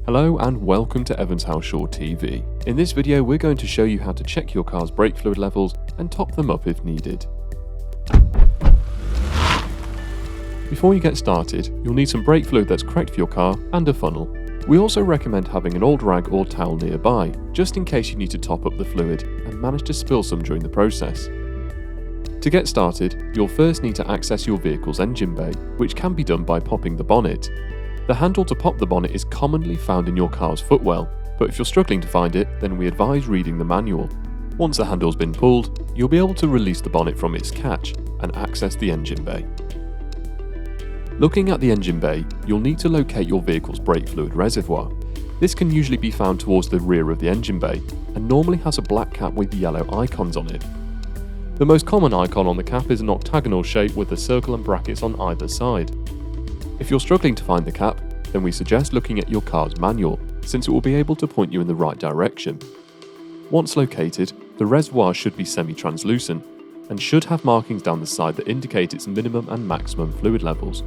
Hello and welcome to Evans Halshaw TV. In this video we're going to show you how to check your car's brake fluid levels and top them up if needed. Before you get started, you'll need some brake fluid that's correct for your car and a funnel. We also recommend having an old rag or towel nearby, just in case you need to top up the fluid and manage to spill some during the process. To get started, you'll first need to access your vehicle's engine bay, which can be done by popping the bonnet. The handle to pop the bonnet is commonly found in your car's footwell, but if you're struggling to find it, then we advise reading the manual. Once the handle's been pulled, you'll be able to release the bonnet from its catch and access the engine bay. Looking at the engine bay, you'll need to locate your vehicle's brake fluid reservoir. This can usually be found towards the rear of the engine bay and normally has a black cap with yellow icons on it. The most common icon on the cap is an octagonal shape with a circle and brackets on either side. If you're struggling to find the cap, then we suggest looking at your car's manual, since it will be able to point you in the right direction. Once located, the reservoir should be semi-translucent and should have markings down the side that indicate its minimum and maximum fluid levels.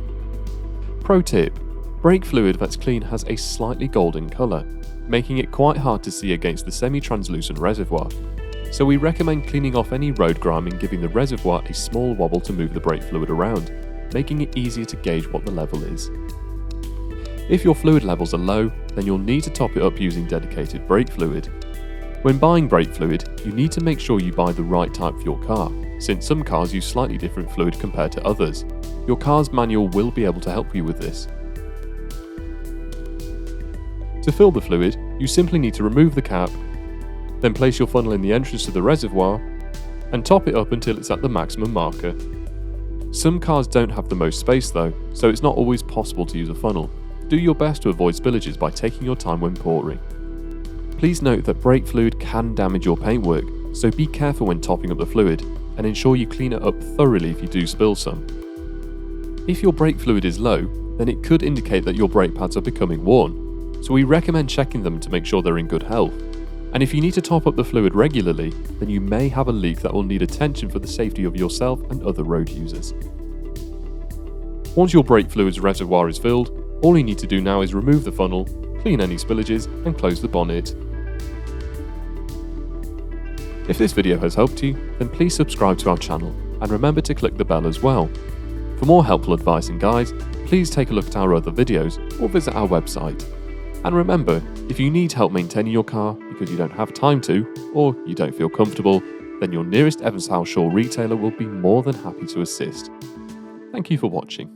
Pro tip: brake fluid that's clean has a slightly golden colour, making it quite hard to see against the semi-translucent reservoir. So we recommend cleaning off any road grime and giving the reservoir a small wobble to move the brake fluid around, making it easier to gauge what the level is. If your fluid levels are low, then you'll need to top it up using dedicated brake fluid. When buying brake fluid, you need to make sure you buy the right type for your car, since some cars use slightly different fluid compared to others. Your car's manual will be able to help you with this. To fill the fluid, you simply need to remove the cap, then place your funnel in the entrance to the reservoir, and top it up until it's at the maximum marker. Some cars don't have the most space though, so it's not always possible to use a funnel. Do your best to avoid spillages by taking your time when pouring. Please note that brake fluid can damage your paintwork, so be careful when topping up the fluid, and ensure you clean it up thoroughly if you do spill some. If your brake fluid is low, then it could indicate that your brake pads are becoming worn, so we recommend checking them to make sure they're in good health. And if you need to top up the fluid regularly, then you may have a leak that will need attention for the safety of yourself and other road users. Once your brake fluid's reservoir is filled, all you need to do now is remove the funnel, clean any spillages, and close the bonnet. If this video has helped you, then please subscribe to our channel, and remember to click the bell as well. For more helpful advice and guides, please take a look at our other videos or visit our website. And remember, if you need help maintaining your car because you don't have time to, or you don't feel comfortable, then your nearest Evans Halshaw retailer will be more than happy to assist. Thank you for watching.